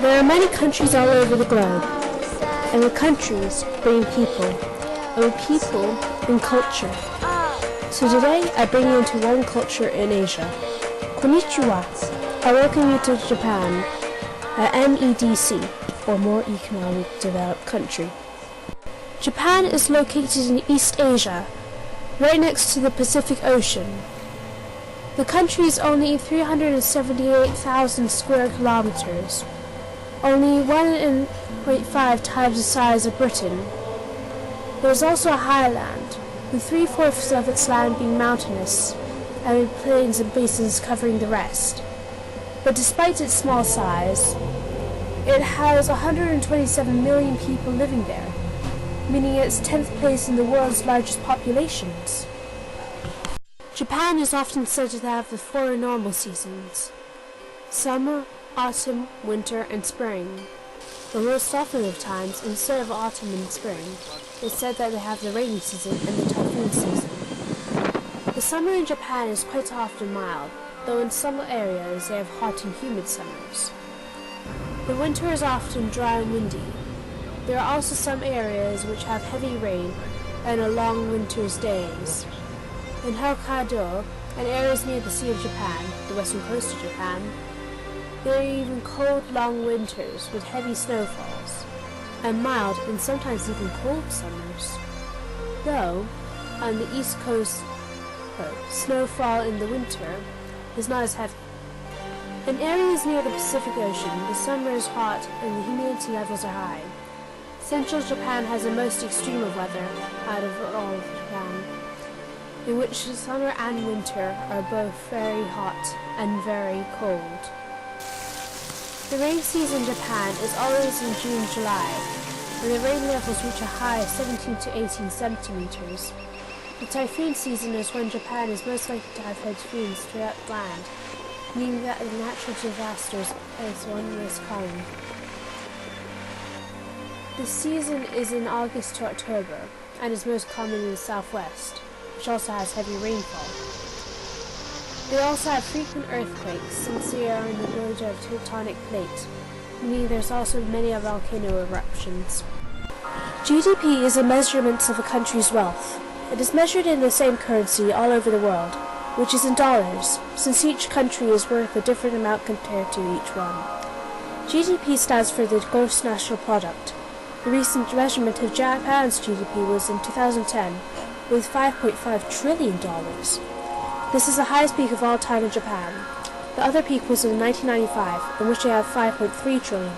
There are many countries all over the globe, and the countries bring people, and the people bring culture. So today I bring you into one culture in Asia. Konnichiwa. I welcome you to Japan, a MEDC, or more economic developed country. Japan is located in East Asia, right next to the Pacific Ocean. The country is only 378,000 square kilometers, only 1.5 times the size of Britain. There is also a highland, with 3/4 of its land being mountainous, and with plains and basins covering the rest. But despite its small size, it has 127 million people living there, meaning it's 10th place in the world's largest populations. Japan is often said to have the 4 normal seasons: summer, autumn, winter, and spring. But most often of times, instead of autumn and spring, it's said that they have the rainy season and the typhoon season. The summer in Japan is quite often mild, though in some areas they have hot and humid summers. The winter is often dry and windy. There are also some areas which have heavy rain and long winter's days. In Hokkaido and areas near the Sea of Japan, the western coast of Japan, there are even cold, long winters with heavy snowfalls, and mild and sometimes even cold summers. Though, on the east coast, snowfall in the winter is not as heavy. In areas near the Pacific Ocean, the summer is hot and the humidity levels are high. Central Japan has the most extreme of weather out of all of Japan, in which the summer and winter are both very hot and very cold. The rain season in Japan is always in June-July, when the rain levels reach a high of 17 to 18 centimeters. The typhoon season is when Japan is most likely to have typhoons throughout the land, meaning that the natural disasters is one most common. The season is in August to October, and is most common in the southwest, which also has heavy rainfall. They also have frequent earthquakes since they are in the verge of tectonic plate, meaning there's also many volcano eruptions. GDP is a measurement of a country's wealth. It is measured in the same currency all over the world, which is in dollars, since each country is worth a different amount compared to each one. GDP stands for the gross national product. The recent measurement of Japan's GDP was in 2010, with $5.5 trillion. This is the highest peak of all time in Japan. The other peak was in 1995, in which they have $5.3 trillion.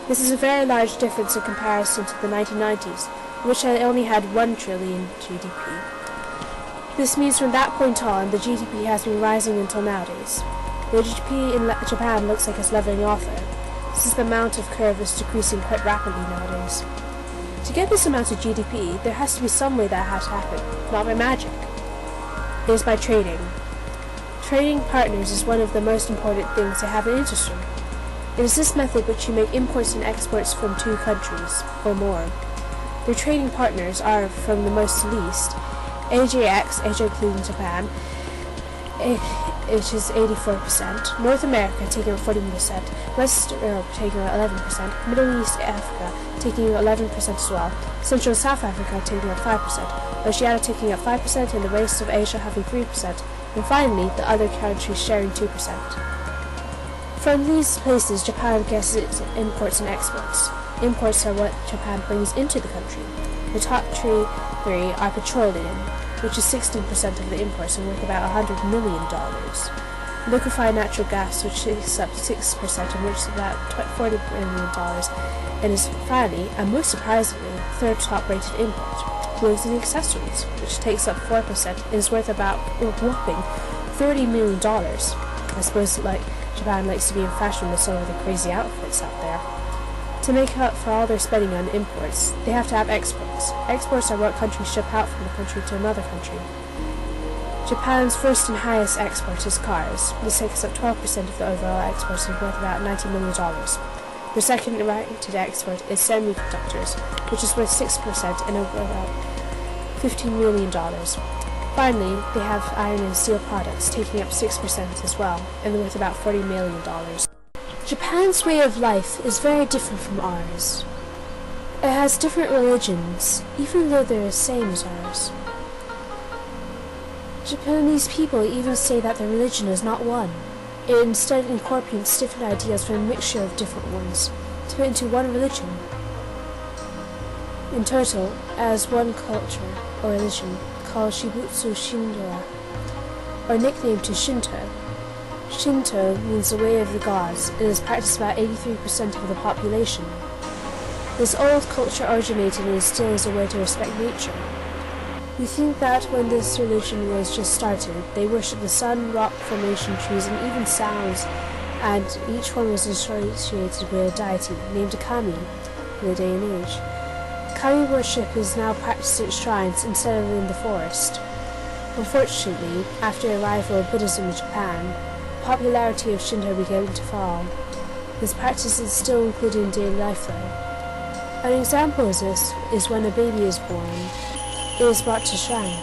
This is a very large difference in comparison to the 1990s, in which they only had $1 trillion GDP. This means from that point on, the GDP has been rising until nowadays. The GDP in Japan looks like it's leveling off there, since the amount of curve is decreasing quite rapidly nowadays. To get this amount of GDP, there has to be some way that has to happen, not by magic. It is by trading. Trading partners is one of the most important things to have in industry. It is this method which you make imports and exports from 2 countries, or more. Their trading partners are, from the most to least, AJX, Asia including Japan, which is 84%, North America taking up 14%, West Europe taking up 11%, Middle East Africa taking up 11% as well, Central and South Africa taking up 5%, Oceania taking up 5%, and the rest of Asia having 3%, and finally the other countries sharing 2%. From these places, Japan gets its imports and exports. Imports are what Japan brings into the country. The top 3 are petroleum, which is 16% of the imports and worth about $100 million. Liquefied natural gas, which takes up 6% and which is about $40 million, and is finally, and most surprisingly, third top rated import, clothes and accessories, which takes up 4% and is worth about a whopping $30 million. I suppose Japan likes to be in fashion with some of the crazy outfits out there. To make up for all their spending on imports, they have to have exports. Exports are what countries ship out from a country to another country. Japan's first and highest export is cars. This takes up 12% of the overall exports and worth about $90 million. The second rated export is semiconductors, which is worth 6% and over about $15 million. Finally, they have iron and steel products, taking up 6% as well, and worth about $40 million. Japan's way of life is very different from ours. It has different religions, even though they're the same as ours. Japanese people even say that their religion is not one. It instead incorporates different ideas from a mixture of different ones to put into one religion. In total, as one culture or religion called Shibutsu Shindora, or nicknamed to Shinto. Shinto means the way of the gods and is practiced by 83% of the population. This old culture originated and still is a way to respect nature. We think that when this religion was just started, they worshipped the sun, rock formation, trees, and even sounds, and each one was associated with a deity named a kami in the day and age. Kami worship is now practiced at shrines instead of in the forest. Unfortunately, after the arrival of Buddhism in Japan, the popularity of Shinto began to fall. This practice is still included in daily life though. An example of this is when a baby is born. It is brought to shrine.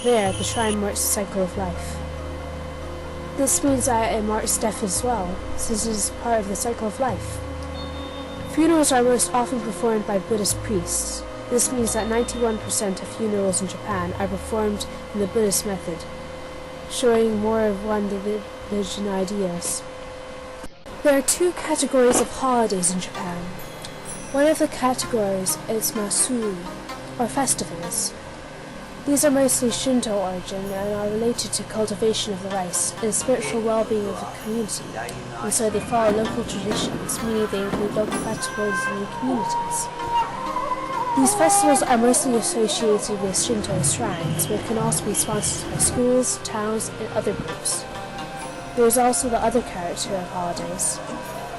There, the shrine marks the cycle of life. This means that it marks death as well, since it is part of the cycle of life. Funerals are most often performed by Buddhist priests. This means that 91% of funerals in Japan are performed in the Buddhist method, showing more of one religion ideas. There are two categories of holidays in Japan. One of the categories is Matsuri, or festivals. These are mostly Shinto origin and are related to cultivation of the rice and spiritual well-being of the community, and so they follow local traditions, meaning they include local festivals in the communities. These festivals are mostly associated with Shinto shrines, but can also be sponsored by schools, towns, and other groups. There is also the other character of holidays.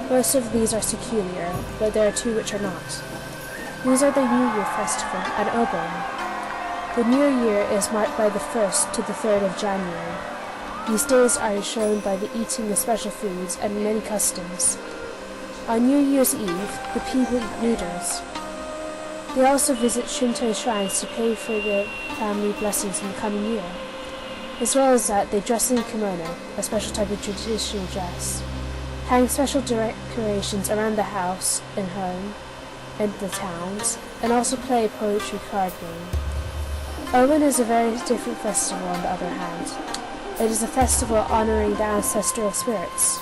Most of these are secular, but there are two which are not. These are the New Year Festival and Obon. The New Year is marked by the 1st to the 3rd of January. These days are shown by the eating of special foods and many customs. On New Year's Eve, the people eat noodles. They also visit Shinto shrines to pay for their family blessings in the coming year. As well as that, they dress in kimono, a special type of traditional dress, hang special decorations around the house and home and the towns, and also play a poetry card game. Obon is a very different festival on the other hand. It is a festival honoring the ancestral spirits.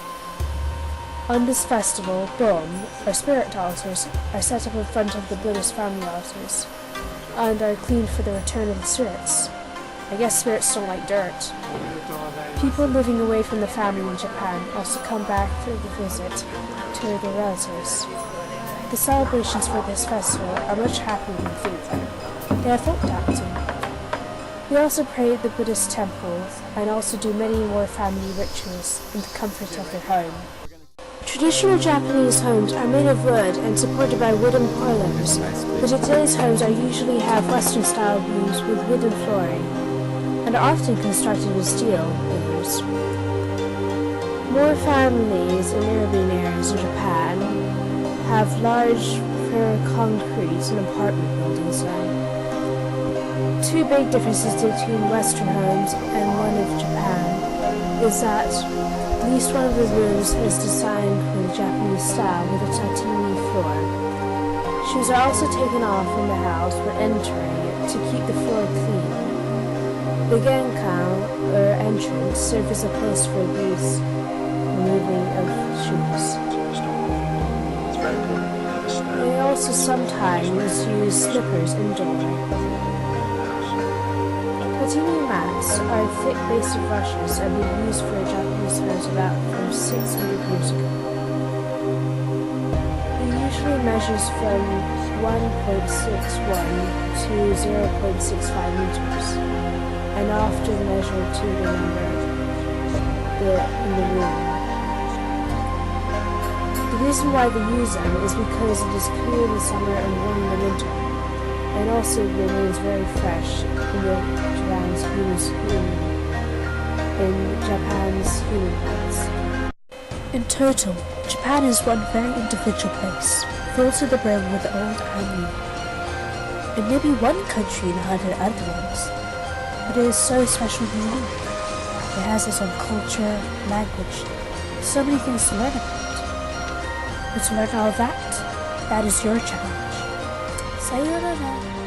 On this festival, bon, or spirit altars, are set up in front of the Buddhist family altars, and are cleaned for the return of the spirits. I guess spirits don't like dirt. People living away from the family in Japan also come back for the visit to their relatives. The celebrations for this festival are much happier than food. They have folk dancing. They also pray at the Buddhist temples and also do many more family rituals in the comfort of their home. Traditional Japanese homes are made of wood and supported by wooden pillars, but today's homes are usually have Western-style rooms with wooden flooring, and are often constructed with steel pillars. More families in urban areas in Japan have large concrete and apartment buildings now. Two big differences between Western homes and one of Japan is that at least one of the rooms is designed with a Japanese style with a tatami floor. Shoes are also taken off in the house when entering it to keep the floor clean. The genkan, or entrance, serves as a place for use removing of shoes. They also sometimes use slippers indoor. Tatami mats are a thick base of rushes and were used for Japanese homes about from 600 years ago. It usually measures from 1.61 to 0.65 meters, and often measured to the number in the room. The reason why they use them is because it is cool in the summer and warm in the winter, and also remains very fresh in Japan's human rights. In total, Japan is one very individual place, filled to the brim with old and new. It may be one country in 100 other ones, but it is so special and unique. It has its own culture, language, so many things to learn about. But to learn all that is your challenge. Sayonara.